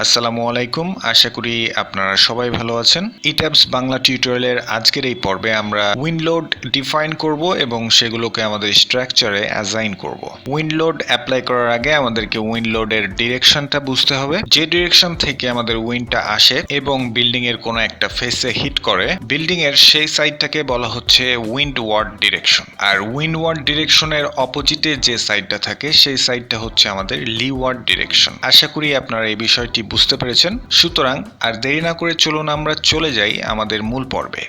আসসালামু আলাইকুম, আশা করি আপনারা সবাই ভালো আছেন। ETABS বাংলা টিউটোরিয়ালের আজকের এই পর্বে আমরা উইন্ড লোড ডিফাইন করব এবং সেগুলোকে আমাদের স্ট্রাকচারে অ্যাসাইন করব। উইন্ড লোড অ্যাপ্লাই করার আগে আমাদেরকে উইন্ড লোডের ডিরেকশনটা বুঝতে হবে। যে ডিরেকশন থেকে আমাদের উইন্ডটা আসে এবং বিল্ডিং এর কোনো একটা ফেসে হিট করে, বিল্ডিং এর সেই সাইডটাকে বলা হচ্ছে উইন্ডওয়ার্ড ডিরেকশন। আর উইন্ডওয়ার্ড ডিরেকশনের অপোজিটে যে সাইডটা থাকে সেই সাইডটা হচ্ছে আমাদের লিওয়ার্ড ডিরেকশন। আশা করি আপনারা এই বিষয়টি বুঝতে পেরেছেন। সুতরাং আর দেরি না করে চলুন আমরা চলে যাই আমাদের মূল পর্বে।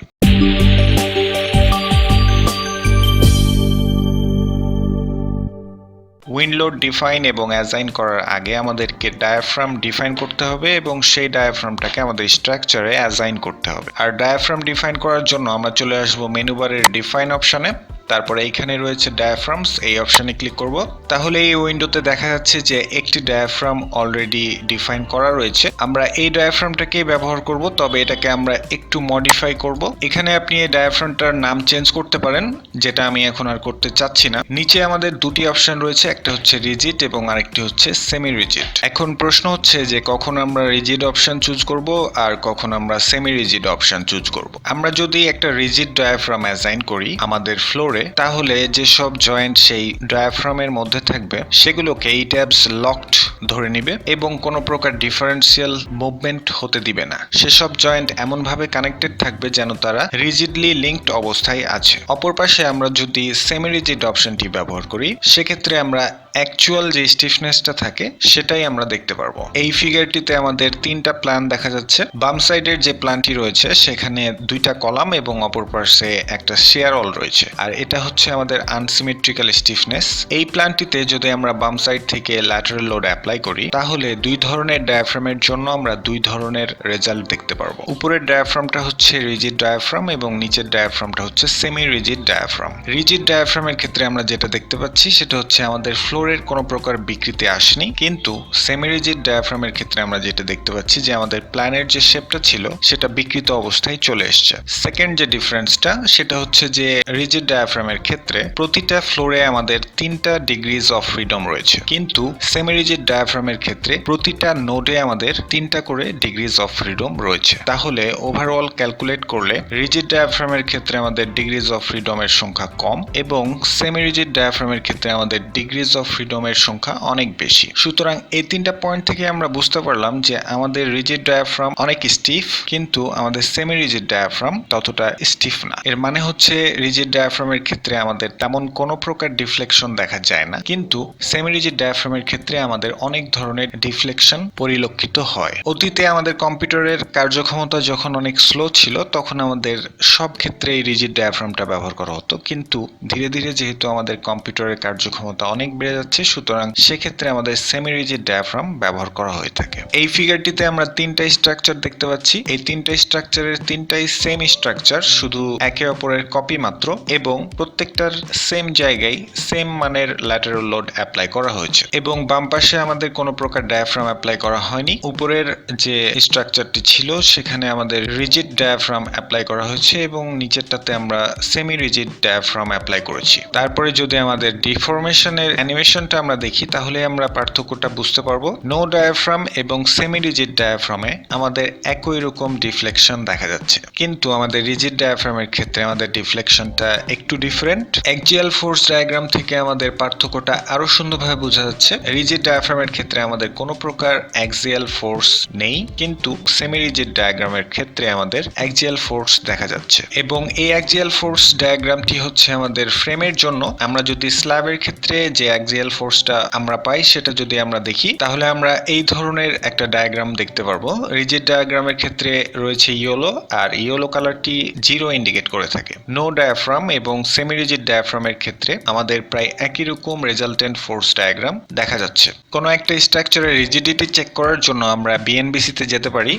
উইন্ড লোড ডিফাইন এবং অ্যাসাইন করার আগে আমাদেরকে ডায়াফ্রাম ডিফাইন করতে হবে এবং সেই ডায়াফ্রামটাকে আমাদের স্ট্রাকচারে অ্যাসাইন করতে হবে। আর ডায়াফ্রাম ডিফাইন করার জন্য আমরা চলে আসবো মেনু বারের ডিফাইন অপশনে। তারপরে এইখানে রয়েছে ডায়াফ্রামস, এই অপশনে ক্লিক করব। তাহলে এই উইন্ডোতে দেখা যাচ্ছে যে একটি ডায়াফ্রাম অলরেডি ডিফাইন করা রয়েছে। আমরা এই ডায়াফ্রামটাকে ব্যবহার করব, তবে এটাকে আমরা একটু মডিফাই করব। এখানে আপনি এই ডায়াফ্রামটার নাম চেঞ্জ করতে পারেন, যেটা আমি এখন আর করতে চাচ্ছি না। নিচে আমাদের দুটি অপশন রয়েছে, একটা হচ্ছে রিজিড এবং আরেকটি হচ্ছে সেমি রিজিড। এখন প্রশ্ন হচ্ছে যে কখন আমরা রিজিড অপশন চুজ করব আর কখন আমরা সেমি রিজিড অপশন চুজ করব। আমরা যদি একটা রিজিড ডায়াফ্রাম অ্যাসাইন করি আমাদের ফ্লোরে, তাহলে যেসব জয়েন্ট সেই ডায়াফ্রামের মধ্যে থাকবে সেগুলোকে ETABS লকড ধরে নিবে এবং কোনো প্রকার ডিফারেন্সিয়াল মুভমেন্ট হতে দিবে না। সেসব জয়েন্ট এমনভাবে কানেক্টেড থাকবে যেন তারা রিজিডলি লিঙ্কড অবস্থায় আছে। অপর পাশে আমরা যদি সেমি রিজিড অপশনটি ব্যবহার করি, সেক্ষেত্রে আমরা অ্যাকচুয়াল যে স্টিফনেসটা থাকে সেটাই আমরা দেখতে পারবো। এই ফিগারটিতে আমাদের তিনটা প্ল্যান দেখা যাচ্ছে। বাম সাইডের যে প্ল্যানটি রয়েছে সেখানে দুইটা কলাম এবং অপর পাশে একটা শেয়ার অল রয়েছে, আর এটা হচ্ছে আমাদের আনসিমেট্রিক্যাল স্টিফনেস। এই প্ল্যানটিতে যদি আমরা বাম সাইড থেকে ল্যাটারাল লোড অ্যাপ্লাই করি, তাহলে দুই ধরনের ডায়াফ্রামের জন্য আমরা দুই ধরনের রেজাল্ট দেখতে পারবো। উপরের ডায়াফ্রামটা হচ্ছে রিজিড ডায়াফ্রাম এবং নিচের ডায়াফ্রামটা হচ্ছে সেমি রিজিড ডায়াফ্রাম। রিজিড ডায়াফ্রামের ক্ষেত্রে আমরা যেটা দেখতে পাচ্ছি সেটা হচ্ছে আমাদের ফ্লোরের কোনো প্রকার বিকৃতি আসেনি, কিন্তু সেমি রিজিড ডায়াফ্রামের ক্ষেত্রে আমরা যেটা দেখতে পাচ্ছি যে আমাদের প্ল্যানের যে শেপটা ছিল সেটা বিকৃত অবস্থায় চলে এসছে। সেকেন্ড যে ডিফারেন্সটা সেটা হচ্ছে যে রিজিড ডায়াফ্রামের ক্ষেত্রে প্রতিটা ফ্লোরে আমাদের 3টা ডিগ্রিজ অফ ফ্রিডম রয়েছে, কিন্তু সেমি রিজিড ডায়াফ্রামের ক্ষেত্রে প্রতিটা নোডে আমাদের 3টা করে ডিগ্রিজ অফ ফ্রিডম রয়েছে। তাহলে ওভারঅল ক্যালকুলেট করলে রিজিড ডায়াফ্রামের ক্ষেত্রে আমাদের ডিগ্রিজ অফ ফ্রিডমের সংখ্যা কম এবং সেমি রিজিড ডায়াফ্রামের ক্ষেত্রে আমাদের ডিগ্রিজ অফ ফ্রিডমের সংখ্যা অনেক বেশি। সুতরাং এই 3টা পয়েন্ট থেকে আমরা বুঝতে পারলাম যে আমাদের রিজিড ডায়াফ্রাম অনেক স্টিফ, কিন্তু আমাদের সেমি রিজিড ডায়াফ্রাম ততটা স্টিফ না। এর মানে হচ্ছে রিজিড ডায়াফ্রামের ক্ষেত্রে আমাদের তেমন কোনো প্রকার ডিফ্লেকশন দেখা যায় না, কিন্তু সেমি রিজিড ডায়াফ্রামের ক্ষেত্রে আমাদের অনেক ধরনের ডিফ্লেকশন পরিলক্ষিত হয়। অতীতে আমাদের কম্পিউটারের কার্যক্ষমতা যখন অনেক স্লো ছিল তখন আমাদের সব ক্ষেত্রে এই রিজিড ডায়াফ্রামটা ব্যবহার করা হতো, কিন্তু ধীরে ধীরে যেহেতু আমাদের কম্পিউটারের কার্যক্ষমতা অনেক বেড়ে যাচ্ছে, সুতরাং সেক্ষেত্রে আমাদের সেমি রিজিড ডায়াফ্রাম ব্যবহার করা হয়ে থাকে। এই ফিগারটিতে আমরা 3টা স্ট্রাকচার দেখতে পাচ্ছি। এই 3টা স্ট্রাকচারের 3টাই সেম স্ট্রাকচার, শুধু একে অপরের কপি মাত্র, এবং প্রত্যেকটার সেম জায়গায় সেম মানের ল্যাটারাল লোড অ্যাপ্লাই করা হয়েছে এবং বাম পাশে আমাদের কোনো প্রকার ডায়াফ্রাম অ্যাপ্লাই করা হয়নি। উপরের যে স্ট্রাকচারটি ছিল সেখানে আমাদের রিজিড ডায়াফ্রাম অ্যাপ্লাই করা হয়েছে এবং নিচেরটাতে আমরা সেমি রিজিড ডায়াফ্রাম অ্যাপ্লাই করেছি। তারপরে যদি আমাদের ডিফরমেশনের অ্যানিমেশনটা আমরা দেখি, তাহলে আমরা পার্থক্যটা বুঝতে পারবো। নো ডায়াফ্রাম এবং সেমি রিজিড ডায়াফ্রামে আমাদের একই রকম ডিফ্লেকশন দেখা যাচ্ছে, কিন্তু আমাদের রিজিড ডায়াফ্রামের ক্ষেত্রে আমাদের ডিফ্লেকশনটা একটু ডিফারেন্ট। অ্যাক্সিয়াল ফোর্স ডায়াগ্রাম থেকে আমাদের পার্থক্যটা আরো সুন্দরভাবে বোঝা যাচ্ছে। রিজিড ডায়াফ্রামের ক্ষেত্রে আমাদের কোনো প্রকার অ্যাক্সিয়াল ফোর্স নেই, কিন্তু সেমি রিজিড ডায়াগ্রামের ক্ষেত্রে আমাদের অ্যাক্সিয়াল ফোর্স দেখা যাচ্ছে এবং এই অ্যাক্সিয়াল ফোর্স ডায়াগ্রামটি হচ্ছে আমাদের ফ্রেমের জন্য। আমরা যদি স্ল্যাবের ক্ষেত্রে যে অ্যাক্সিয়াল ফোর্সটা আমরা পাই সেটা যদি আমরা দেখি, তাহলে আমরা এই ধরনের একটা ডায়াগ্রাম দেখতে পারবো। রিজিড ডায়াগ্রামের ক্ষেত্রে রয়েছে ইয়েলো, আর ইয়েলো কালারটি 0 ইন্ডিকেট করে থাকে। নো ডায়াফ্রাম এবং সেমি রিজিড ডায়াফ্রামের ক্ষেত্রে আমাদের প্রায় একই রকম রেজাল্টেন্ট ফোর্স ডায়াগ্রাম দেখা যাচ্ছে। কোনো একটা স্ট্রাকচারের রিজিডিটি চেক করার জন্য আমরা BNBC তে যেতে পারি।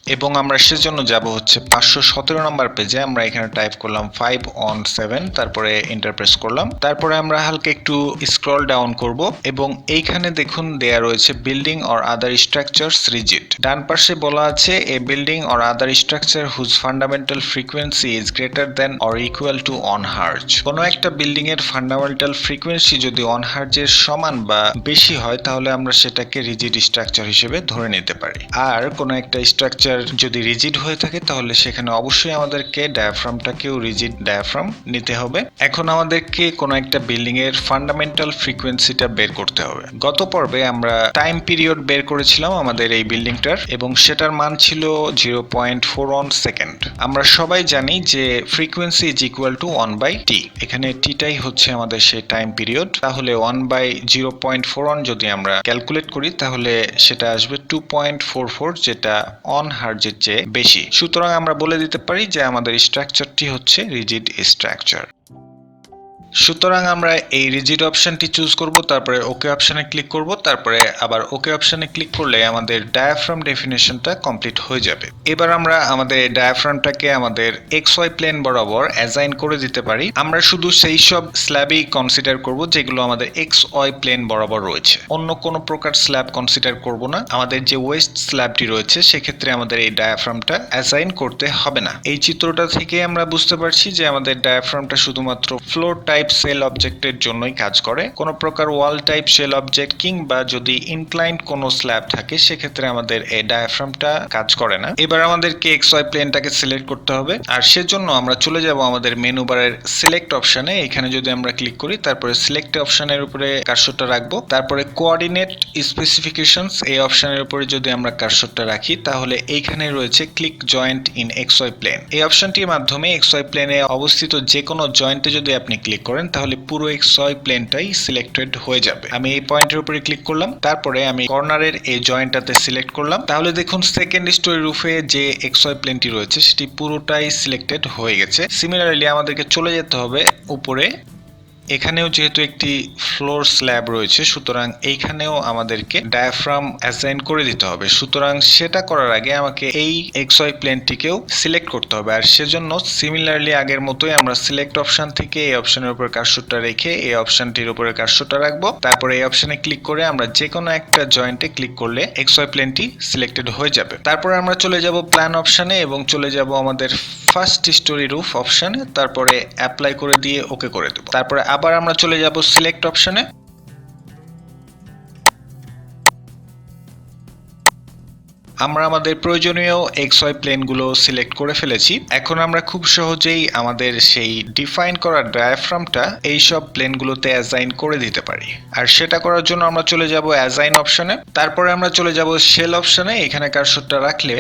এবং আমরা সেজন্য যাব হচ্ছে 517 নম্বর পেজে। আমরা এখানে টাইপ করলাম 5 on 7, তারপরে এন্টার প্রেস করলাম। তারপরে আমরা হালকা একটু স্ক্রল ডাউন করব এবং এইখানে দেখুন দেয়া রয়েছে building or other structures rigid. ডান পাশে বলা আছে a building or other structure whose fundamental frequency is greater than or equal to 1 hertz. কোনো একটা বিল্ডিং এর ফান্ডামেন্টাল ফ্রিকোয়েন্সি যদি 1 হার্জের সমান বা বেশি হয় তাহলে আমরা সেটাকে রিজিড স্ট্রাকচার হিসেবে ধরে নিতে পারি। আর কোনো একটা স্ট্রাকচার যদি রিজিড হয়ে থাকে তাহলে সেখানে অবশ্যই আমাদেরকে ডায়াফ্রামটাকেও রিজিড ডায়াফ্রাম নিতে হবে। এখন আমাদেরকে কোনো একটা বিল্ডিং এর ফান্ডামেন্টাল ফ্রিকোয়েন্সিটা বের করতে হবে। গত পর্বে আমরা টাইম পিরিয়ড বের করেছিলাম আমাদের এই বিল্ডিংটার এবং সেটার মান ছিল 0.41 সেকেন্ড। আমরা সবাই জানি যে frequency is equal to 1/t। এখানে টিটাই হচ্ছে আমাদের সেই টাইম পিরিয়ড। তাহলে 1/0.41 যদি আমরা ক্যালকুলেট করি তাহলে সেটা আসবে 2.44, যেটা 1 হার্জের চেয়ে বেশি। সুতরাং আমরা বলে দিতে পারি যে আমাদের স্ট্রাকচারটি হচ্ছে রিজিড স্ট্রাকচার। সুতরাং আমরা এই রিজিড অপশনটি চুজ করব, তারপরে ওকে অপশনে ক্লিক করব, তারপরে আবার ওকে অপশনে ক্লিক করলে আমাদের ডায়াফ্রাম ডেফিনেশনটা কমপ্লিট হয়ে যাবে। এবার আমরা আমাদের এই ডায়াফ্রামটাকে আমাদের XY প্লেন বরাবর অ্যাসাইন করে দিতে পারি। আমরা শুধু সেই সব স্ল্যাবই কনসিডার করব যেগুলো আমাদের XY প্লেন বরাবর রয়েছে, অন্য কোনো প্রকার স্ল্যাব কনসিডার করব না। আমাদের যে ওয়েস্ট স্ল্যাবটি রয়েছে সেক্ষেত্রে আমাদের এই ডায়াফ্রামটা অ্যাসাইন করতে হবে না। এই চিত্রটা থেকে আমরা বুঝতে পারছি যে আমাদের ডায়াফ্রামটা শুধুমাত্র ফ্লোর টাইপ সেল অবজেক্টের জন্যই কাজ করে। কোনো প্রকার ওয়াল টাইপ সেল অবজেক্ট কিংবা যদি ইনক্লাইন্ড কোনো স্ল্যাব থাকে সেক্ষেত্রে আমাদের এই ডায়াফ্রামটা কাজ করে না। এবার আমাদেরকে XY প্লেনটাকে সিলেক্ট করতে হবে, আর সেজন্য আমরা চলে যাব আমাদের মেনু বারের সিলেক্ট অপশনে। এখানে যদি আমরা ক্লিক করি তারপরে সিলেক্ট অপশনের উপরে কার্সরটা রাখবো, তারপরে কোঅর্ডিনেট স্পেসিফিকেশনস এই অপশনের উপরে যদি আমরা কার্সরটা রাখি তাহলে এইখানে রয়েছে click joint in XY plane. এই অপশনটির মাধ্যমে XY প্লেনে অবস্থিত যে কোনো জয়েন্টে যদি আপনি ক্লিক করেন তাহলে পুরো XY প্লেনটাই সিলেক্টেড হয়ে যাবে। আমি এই পয়েন্টের উপরে ক্লিক করলাম, তারপরে আমি কর্নারের এই জয়েন্টটাতে সিলেক্ট করলাম। তাহলে দেখুন সেকেন্ড স্টোরি রুফে যে XY প্লেনটি রয়েছে সেটি পুরোটাই সিলেক্টেড হয়ে গেছে। সিমিলারলি আমাদেরকে চলে যেতে হবে উপরে। এখানেও যেহেতু একটি ফ্লোর স্ল্যাব রয়েছে সুতরাং এইখানেও আমাদেরকে ডায়াফ্রাম অ্যাসাইন করে দিতে হবে। সুতরাং সেটা করার আগে আমাকে এই XY প্লেনটিকেও সিলেক্ট করতে হবে, আর সেজন্য সিমিলারলি আগের মতোই আমরা সিলেক্ট অপশন থেকে এই অপশনের উপর কার্সরটা রেখে এই অপশনটির উপরে কার্সরটা রাখবো। তারপরে এই অপশনে ক্লিক করে আমরা যে কোনো একটা জয়েন্টে ক্লিক করলে XY প্লেনটি সিলেক্টেড হয়ে যাবে। তারপরে আমরা চলে যাব প্ল্যান অপশনে এবং চলে যাব আমাদের ফার্স্ট স্টোরি রুফ অপশনে, তারপরে অ্যাপ্লাই করে দিয়ে ওকে করে দেব। তারপরে আবার আমরা চলে যাব সিলেক্ট অপশনে। আমরা আমাদের প্রয়োজনীয় XY প্লেনগুলো সিলেক্ট করে ফেলেছি। এখন আমরা খুব সহজেই আমাদের সেই ডিফাইন করা ডায়াফ্রামটা এই সব প্লেনগুলোতে অ্যাসাইন করে দিতে পারি। আর সেটা করার জন্য আমরা চলে যাব অ্যাসাইন অপশনে, তারপরে আমরা চলে যাব শেল অপশনে। এখানে কার্সরটা রাখলে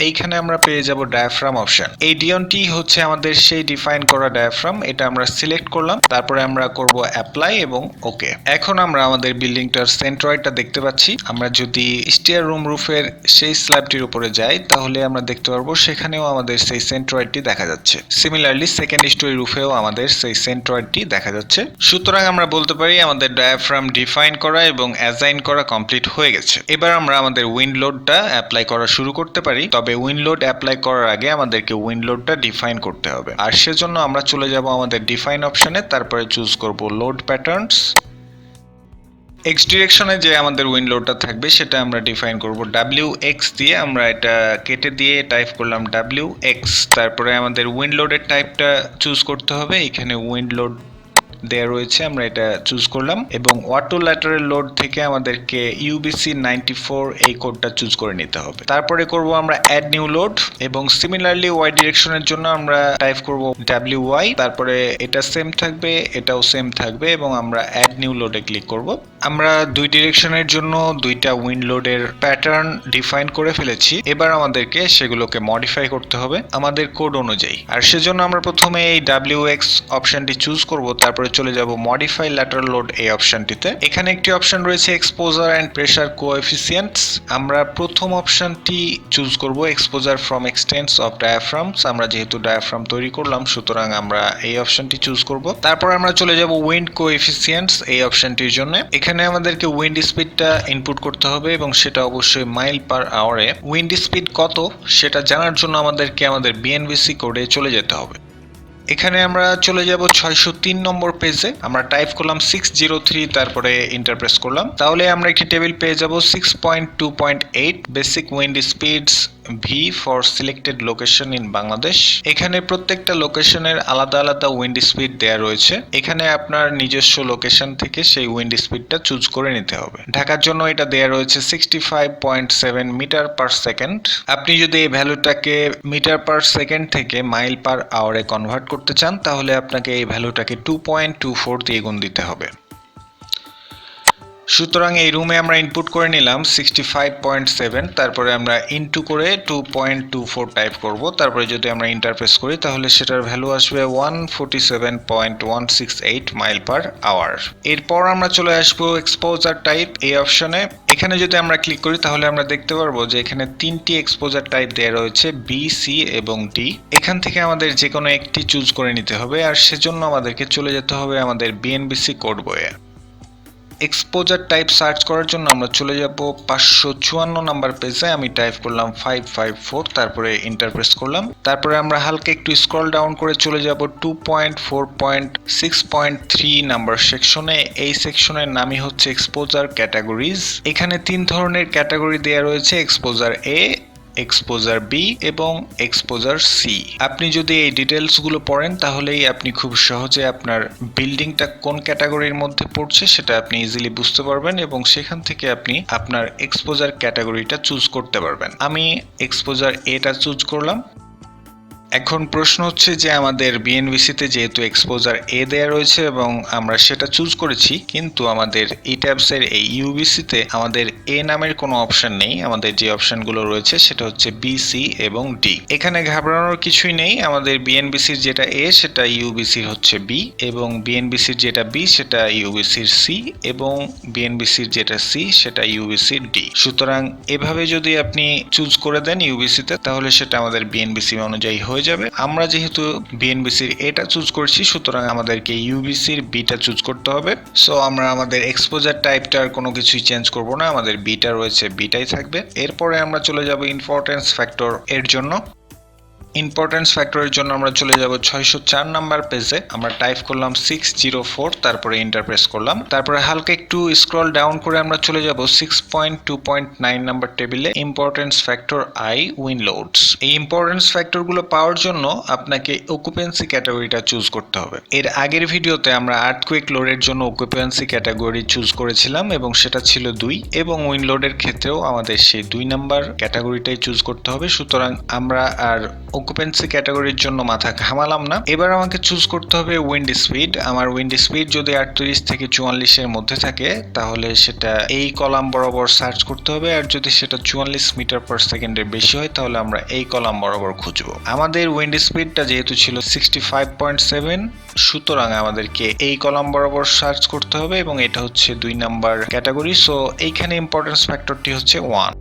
এইখানে আমরা পেয়ে যাব ডায়াফ্রাম অপশন। এই ডিওনটি হচ্ছে আমাদের সেই ডিফাইন করা ডায়াফ্রাম। এটা আমরা সিলেক্ট করলাম, তারপরে আমরা করব অ্যাপ্লাই এবং ওকে। এখন আমরা আমাদের বিল্ডিংটার সেন্ট্রয়েডটা দেখতে পাচ্ছি। আমরা যদি স্টেয়ার রুম রুফের সেই স্ল্যাবটির উপরে যাই তাহলে আমরা দেখতে পারবো সেখানেও আমাদের সেই সেন্ট্রয়েডটি দেখা যাচ্ছে। সিমিলারলি সেকেন্ড স্টোরি রুফেও আমাদের সেই সেন্ট্রয়েডটি দেখা যাচ্ছে। সুতরাং আমরা বলতে পারি আমাদের ডায়াফ্রাম ডিফাইন করা এবং অ্যাসাইন করা কমপ্লিট হয়ে গেছে। এবার আমরা আমাদের উইন্ড লোডটা অ্যাপ্লাই করা শুরু করতে পারি। তবে উইন্ড লোড অ্যাপ্লাই করার আগে আমাদেরকে উইন্ড লোডটা ডিফাইন করতে হবে, আর সেজন্য আমরা চলে যাব আমাদের ডিফাইন অপশনে, তারপরে চুজ করব লোড প্যাটার্নস। X ডিরেকশনে যে আমাদের উইন্ড লোডটা থাকবে সেটা আমরা ডিফাইন করব WX দিয়ে। আমরা এটা কেটে দিয়ে টাইপ করলাম WX। তারপরে আমাদের উইন্ড লোডের টাইপটা চুজ করতে হবে। এখানে উইন্ড লোড দেয়া রয়েছে, আমরা এটা চুজ করলাম এবং অটো ল্যাটারাল লোড থেকে আমাদেরকে UBC 94 এই কোডটা চুজ করে নিতে হবে। তারপরে করব আমরা অ্যাড নিউ লোড এবং সিমিলারলি Y ডিরেকশনের জন্য আমরা টাইপ করব WY। তারপরে এটা সেম থাকবে, এটাও সেম থাকবে এবং আমরা অ্যাড নিউ লোডে ক্লিক করব। আমরা দুই ডিরেকশনের জন্য দুইটা উইন্ড লোডের প্যাটার্ন ডিফাইন করে ফেলেছি। এবার আমাদেরকে সেগুলোকে মডিফাই করতে হবে আমাদের কোড অনুযায়ী, আর সেজন্য আমরা প্রথমে এই WX অপশনটি চুজ করব, তারপরে চলে যাব মডিফাই ল্যাটারাল লোড এই অপশনটিতে। এখানে একটি অপশন রয়েছে এক্সপোজার এন্ড প্রেসার কোএফিসিয়েন্টস। আমরা প্রথম অপশনটি চুজ করব এক্সপোজার ফ্রম এক্সটেন্স অফ ডায়াফ্রামস। আমরা যেহেতু ডায়াফ্রাম তৈরি করলাম সুতরাং আমরা এই অপশনটি চুজ করব। তারপর আমরা চলে যাব উইন্ড কোএফিসিয়েন্টস এই অপশনটির জন্য। এখানে এখানে আমাদেরকে উইন্ড স্পিডটা ইনপুট করতে হবে এবং সেটা অবশ্যই মাইল পার আওয়ারে। উইন্ড স্পিড কত সেটা জানার জন্য আমাদেরকে আমাদের বিএনবিসি কোডে চলে যেতে হবে। এখানে আমরা চলে যাব 603 নম্বর পেজে। আমরা টাইপ করলাম 603, তারপরে এন্টার প্রেস করলাম। তাহলে আমরা একটি টেবিল পেয়ে যাব 6.2.8 basic wind speeds V for selected location in Bangladesh. এখানে প্রত্যেকটা লোকেশনের আলাদা আলাদা উইন্ড স্পিড দেয়া রয়েছে। এখানে আপনার নিজস্ব লোকেশন থেকে সেই উইন্ড স্পিডটা চুজ করে নিতে হবে। ঢাকার জন্য এটা দেয়া রয়েছে 65.7 মিটার পার সেকেন্ড। আপনি যদি এই ভ্যালুটাকে মিটার পার সেকেন্ড থেকে মাইল পার আওয়ারে কনভার্ট করতে চান তাহলে আপনাকে এই ভ্যালুটাকে 2.24 দিয়ে গুণ দিতে হবে। সুতরাং এই রুমে আমরা ইনপুট করে নিলাম 65.7, তারপরে আমরা ইনটু করে 2.24 টাইপ করব। তারপরে যদি আমরা ইন্টারপ্রেস করি তাহলে সেটার ভ্যালু আসবে 147.168 মাইল পার আওয়ার। এরপর আমরা চলে আসবো এক্সপোজার টাইপ এই অপশনে। এখানে যদি আমরা ক্লিক করি তাহলে আমরা দেখতে পারবো যে এখানে তিনটি এক্সপোজার টাইপ দেওয়া রয়েছে, বি, সি এবং ডি। এখান থেকে আমাদের যে কোনো একটি চুজ করে নিতে হবে, আর সেজন্য আমাদেরকে চলে যেতে হবে আমাদের বিএনবিসি কোড বইয়ে। এক্সপোজার টাইপ সার্চ করার জন্য আমরা চলে যাব 554 নাম্বার পেজে। আমি টাইপ করলাম 554, তারপরে এন্টার প্রেস করলাম। তারপরে আমরা হালকা একটু স্ক্রল ডাউন করে চলে যাব 2.4.6.3 নাম্বার সেকশনে। এই সেকশনের নামই হচ্ছে এক্সপোজার ক্যাটাগরিজ। এখানে তিন ধরনের ক্যাটাগরি দেওয়া রয়েছে, এক্সপোজার এ, এক্সপোজার বি এবং এক্সপোজার সি। আপনি যদি এই ডিটেলসগুলো পড়েন তাহলেই আপনি খুব সহজে আপনার বিল্ডিংটা কোন ক্যাটাগরির মধ্যে পড়ছে সেটা আপনি ইজিলি বুঝতে পারবেন এবং সেখান থেকে আপনি আপনার এক্সপোজার ক্যাটাগরিটা চুজ করতে পারবেন। আমি এক্সপোজার এটা চুজ করলাম। এখন প্রশ্ন হচ্ছে যে আমাদের বিএনবিসিতে যেহেতু এক্সপোজার এ দেয়া রয়েছে এবং আমরা সেটা চুজ করেছি, কিন্তু আমাদের ETABS এর এই ইউবিসিতে আমাদের এ নামের কোনো অপশন নেই। আমাদের যে অপশনগুলো রয়েছে সেটা হচ্ছে বি, সি এবং ডি। এখানে ঘাবড়ানোর কিছুই নেই। আমাদের বিএনবিসির যেটা এ সেটা ইউবিসির হচ্ছে বি, এবং বিএনবিসির যেটা বি সেটা ইউবিসির সি, এবং বিএনবিসির যেটা সি সেটা ইউবিসির ডি। সুতরাং এভাবে যদি আপনি চুজ করে দেন ইউবিসিতে তাহলে সেটা আমাদের বিএনবিসি অনুযায়ী হয়ে যাবে। আমরা যেহেতু বিএনবিসির এটা চুজ করছি সুতরাং আমাদেরকে ইউবিসির বিটা চুজ করতে হবে। সো আমরা আমাদের এক্সপোজার টাইপটার কোনো কিছুই চেঞ্জ করব না, আমাদের বিটা রয়েছে বিটাই থাকবে। এরপরে আমরা চলে যাব ইম্পর্টেন্স ফ্যাক্টর এর জন্য। ইম্পর্টেন্স ফ্যাক্টরের জন্য আমরা চলে যাব 604 নাম্বার পেজে। আমরা টাইপ করলাম 604, তারপরে এন্টার প্রেস করলাম। তারপরে হালকা একটু স্ক্রল ডাউন করে আমরা চলে যাব 6.2.9 নাম্বার টেবিলে, importance factor I wind loads. এই ইম্পর্টেন্স ফ্যাক্টরগুলো পাওয়ার জন্য আপনাকে অকুপেন্সি ক্যাটাগরিটা চুজ করতে হবে। এর আগের ভিডিওতে আমরা আর্থকুয়েক লোডের জন্য অকুপেন্সি ক্যাটাগরি চুজ করেছিলাম এবং সেটা ছিল 2, এবং উইন্ড লোডের ক্ষেত্রেও আমাদের সেই 2 নাম্বার ক্যাটাগরিটাই চুজ করতে হবে। সুতরাং আমরা আর অকুপেন্সি ক্যাটাগরির জন্য মাথা ঘামালাম না। এবার আমাকে চুজ করতে হবে উইন্ড স্পিড। আমার উইন্ড স্পিড যদি 38 থেকে 44 এর মধ্যে থাকে তাহলে সেটা এই কলাম বরাবর সার্চ করতে হবে, আর যদি সেটা 44 মিটার পার সেকেন্ডের বেশি হয় তাহলে আমরা এই কলাম বরাবর খুঁজবো। আমাদের উইন্ড স্পিডটা যেহেতু ছিল 65.7, সুতরাং আমাদেরকে এই কলাম বরাবর সার্চ করতে হবে এবং এটা হচ্ছে 2 নাম্বার ক্যাটাগরি। সো এইখানে ইম্পর্টেন্স ফ্যাক্টরটি হচ্ছে 1।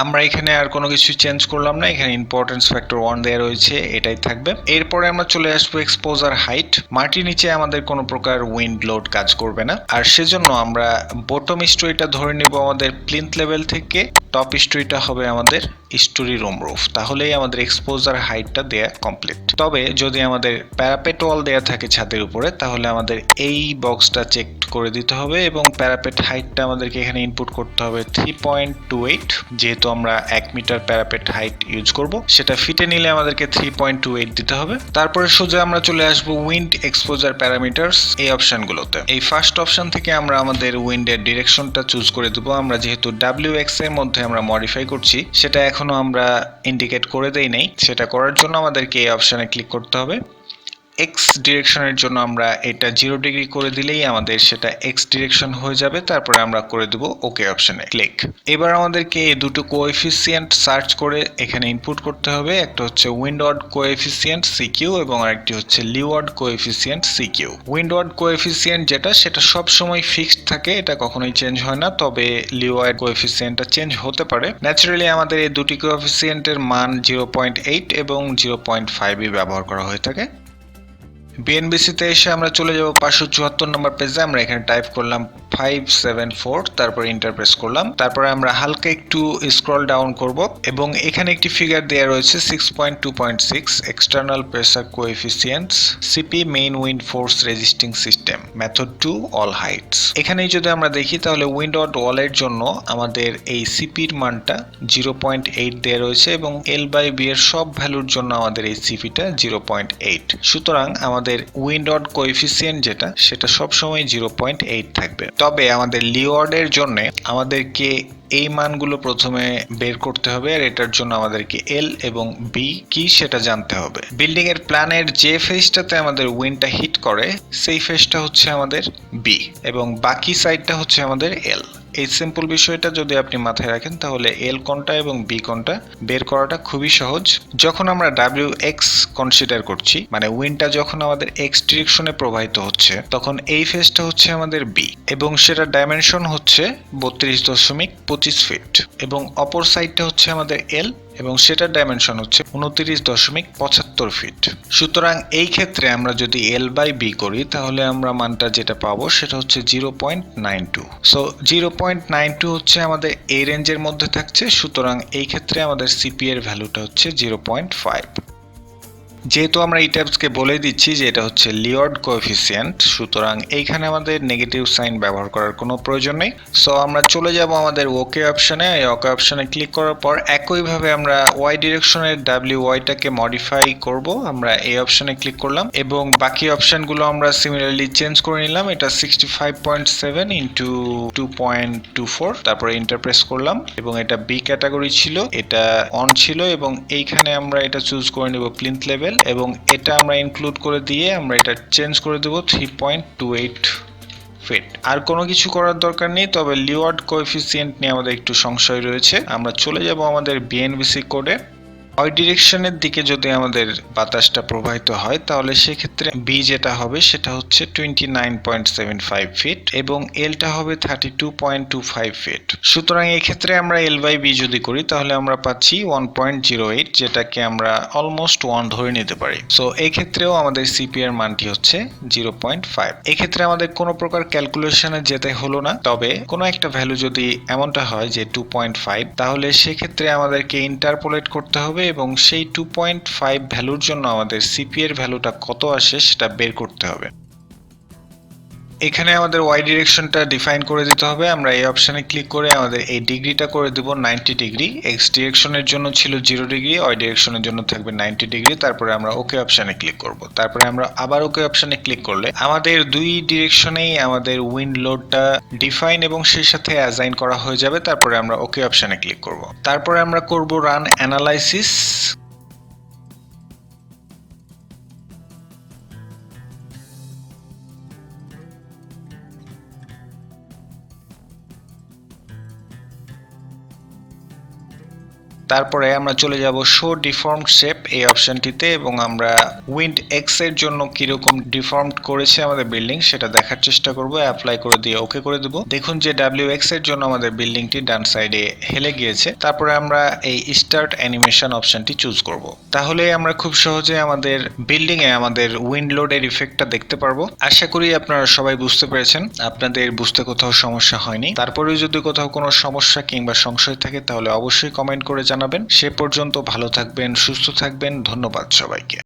আমরা এখানে আর কোনো কিছু চেঞ্জ করলাম না, এখানে ইম্পর্টেন্স ফ্যাক্টর 1 দেয়া রয়েছে, এটাই থাকবে। এরপরে আমরা চলে আসবো এক্সপোজার হাইট। মাটির নিচে আমাদের কোনো প্রকার উইন্ড লোড কাজ করবে না, আর সেজন্য আমরা বটম স্টোরিটা ধরে নিব আমাদের প্লিন্থ লেভেল থেকে, টপ স্টোরিটা হবে আমাদের স্টোরি রুম রুফ। তাহলেই আমাদের এক্সপোজার হাইটটা দেয়া কমপ্লিট। তবে যদি আমাদের প্যারাপেট ওয়াল দেয়া থাকে ছাদের উপরে তাহলে আমাদের এই বক্সটা চেক করে দিতে হবে এবং প্যারাপেট হাইটটা আমাদেরকে এখানে ইনপুট করতে হবে 3.28। যেহেতু আমরা 1 মিটার প্যারাপেট হাইট ইউজ করব, সেটা ফিটে নিলে আমাদেরকে 3.28 দিতে হবে। তারপরে সোজা আমরা চলে আসব উইন্ড এক্সপোজার প্যারামিটারস এই অপশনগুলোতে। এই ফার্স্ট অপশন থেকে আমরা আমাদের উইন্ডের ডিরেকশনটা চুজ করে দেব। আমরা যেহেতু WX এর মধ্যে আমরা মডিফাই করছি সেটা এখনো আমরা ইন্ডিকেট করে দেই নাই। সেটা করার জন্য আমাদেরকে এই অপশনে ক্লিক করতে হবে। এক্স ডিরেকশনের জন্য আমরা এটা 0 ডিগ্রি করে দিলেই আমাদের সেটা এক্স ডিরেকশন হয়ে যাবে। তারপরে আমরা করে দেব ওকে অপশনে ক্লিক। এবার আমাদেরকে এই দুটো কোএফিসিয়েন্ট সার্চ করে এখানে ইনপুট করতে হবে। একটা হচ্ছে উইন্ডওয়ার্ড কোএফিসিয়েন্ট CQ এবং আরেকটি হচ্ছে leeward coefficient CQ। Windward coefficient যেটা সেটা সব সময় ফিক্সড থাকে, এটা কখনোই চেঞ্জ হয় না, তবে লিওয়ার্ড কোএফিসিয়েন্টটা চেঞ্জ হতে পারে। ন্যাচারালি আমাদের এই দুটি কোএফিসিয়েন্টের মান 0.8 এবং 0.5 ব্যবহার করা হয়ে থাকে। বিএনবিসি তে এসে আমরা চলে যাব 574 নম্বর পেজে। আমরা এখানে টাইপ করলাম 574, তারপর এন্টার প্রেস করলাম। তারপরে আমরা হালকা একটু স্ক্রল ডাউন করব এবং এখানে একটি ফিগার দেয়া রয়েছে 6.2.6 external pressure coefficients CP main wind force resisting system method to all heights. এখানেই যদি আমরা দেখি তাহলে উইন্ড ওয়ালের জন্য আমাদের এই সিপির মানটা 0.8 দেয়া রয়েছে এবং এল বাই বি এর সব ভ্যালুর জন্য আমাদের এই সিপিটা 0.8। সুতরাং আমাদের উইন্ড ওয়ার্ড কোএফিসিয়েন্ট যেটা সেটা সবসময় 0.8 থাকবে। তবে আমাদের লিওয়ার্ডের জন্য আমাদেরকে এই মানগুলো প্রথমে বের করতে হবে, আর এটার জন্য আমাদেরকে এল এবং বি কি সেটা জানতে হবে। বিল্ডিং এর প্ল্যানের যে ফেজটাতে আমাদের উইন্ডটা হিট করে সেই ফেজটা হচ্ছে আমাদের বি এবং বাকি সাইডটা হচ্ছে আমাদের এল। এই সিম্পল বিষয়টা যদি আপনি মাথায় রাখেন তাহলে এল কোনটা এবং বি কোনটা বের করাটা খুবই সহজ। যখন আমরা ডাব্লিউ এক্স কনসিডার করছি, মানে উইন্ডটা যখন আমাদের এক্স ডিরেকশনে প্রবাহিত হচ্ছে, তখন এই ফেজটা হচ্ছে আমাদের বি এবং সেটার ডাইমেনশন হচ্ছে 32.25 ফিট এবং অপর সাইডটা হচ্ছে আমাদের এল এবং সেটার ডাইমেনশন হচ্ছে 29.75 ফিট। সুতরাং এই ক্ষেত্রে আমরা যদি এল বাই বি করি তাহলে আমরা মানটা যেটা পাবো সেটা হচ্ছে 0.92। সো 0.92 হচ্ছে আমাদের এই রেঞ্জের মধ্যে থাকছে। সুতরাং এই ক্ষেত্রে আমাদের সিপি এর ভ্যালুটা হচ্ছে 0.5। যেহেতু আমরা ETABS কে বলে দিচ্ছি যে এটা হচ্ছে লিওয়ার্ড কোএফিসিয়েন্ট, সুতরাং এইখানে আমাদের নেগেটিভ সাইন ব্যবহার করার কোনো প্রয়োজন নেই। সো আমরা চলে যাব আমাদের ওকে অপশনে। এই ওকে অপশনে ক্লিক করার পর একইভাবে আমরা ওয়াই ডিরেকশনের ডাব্লিউ ওয়াইটাকে মডিফাই করব। আমরা এই অপশনে ক্লিক করলাম এবং বাকি অপশনগুলো আমরা সিমিলারলি চেঞ্জ করে নিলাম। এটা 65.7 ইন্টু 2.24, তারপরে এন্টার প্রেস করলাম এবং এটা বি ক্যাটাগরি ছিল, এটা অন ছিল এবং এইখানে আমরা এটা চুজ করে নেব প্লিন্থ লেভেল এবং এটা আমরা ইনক্লুড করে দিয়ে আমরা এটা চেঞ্জ করে দেব 3.28 ফিট। আর কোনো কিছু করার দরকার নেই, তবে লিওয়ার্ড কোএফিসিয়েন্ট নিয়ে আমাদের একটু সংশয় রয়েছে। আমরা চলে যাব আমাদের বিএনবিসি কোডে। ওই ডিরেকশনের দিকে যদি আমাদের বাতাসটা প্রবাহিত হয় তাহলে সেক্ষেত্রে বি যেটা হবে সেটা হচ্ছে 29.75 ফিট এবং এলটা হবে 32.25 ফিট। সুতরাং এই ক্ষেত্রে আমরা এল বাই বি যদি করি তাহলে আমরা পাচ্ছি 1.08, যেটাকে আমরা অলমোস্ট 1 ধরে নিতে পারি। সো এই ক্ষেত্রেও আমাদের সিপি এর মানটি হচ্ছে 0.5। এই ক্ষেত্রে আমাদের কোনো প্রকার ক্যালকুলেশনে যেতে হলো না, তবে কোনো একটা ভ্যালু যদি এমনটা হয় যে 2.5 তাহলে সেক্ষেত্রে আমাদেরকে ইন্টারপোলেট করতে হবে এবং সেই 2.5 ভ্যালুর জন্য আমাদের সিপি এর ভ্যালুটা কত আসে সেটা বের করতে হবে। এখানে আমাদের ওয়াই ডিরেকশনটা ডিফাইন করে দিতে হবে। আমরা এই অপশনে ক্লিক করে আমাদের এই ডিগ্রিটা করে দেব 90 ডিগ্রি। এক্স ডিরেকশনের জন্য ছিল 0 ডিগ্রি, ওয়াই ডিরেকশনের জন্য থাকবে 90 ডিগ্রি। তারপরে আমরা ওকে অপশনে ক্লিক করব। তারপরে আমরা আবার ওকে অপশনে ক্লিক করলে আমাদের দুই ডিরেকশনেই আমাদের উইন্ড লোডটা ডিফাইন এবং সেই সাথে অ্যাসাইন করা হয়ে যাবে। তারপরে আমরা ওকে অপশনে ক্লিক করব। তারপরে আমরা করব রান অ্যানালাইসিস। তারপরে আমরা চলে যাব শো ডিফর্মড শেপ এই অপশনটিতে এবং আমরা উইন্ড এক্স এর জন্য কিরকম ডিফর্মড করেছে আমাদের বিল্ডিং সেটা দেখার চেষ্টা করব। অ্যাপ্লাই করে দিয়ে ওকে করে দেব। দেখুন যে ডাব্লিউ এক্স এর জন্য আমাদের বিল্ডিংটি ডান সাইডে হেলে গিয়েছে। তারপরে আমরা এই স্টার্ট অ্যানিমেশন অপশনটি চুজ করব। তাহলে আমরা খুব সহজে আমাদের বিল্ডিং এ আমাদের উইন্ড লোডের ইফেক্টটা দেখতে পারবো। আশা করি আপনারা সবাই বুঝতে পেরেছেন, আপনাদের বুঝতে কোথাও সমস্যা হয়নি। তারপরেও যদি কোথাও কোনো সমস্যা কিংবা সংশয় থাকে তাহলে অবশ্যই কমেন্ট করে জানাবেন। সে পর্যন্ত ভালো থাকবেন, সুস্থ থাকবেন। ধন্যবাদ সবাইকে।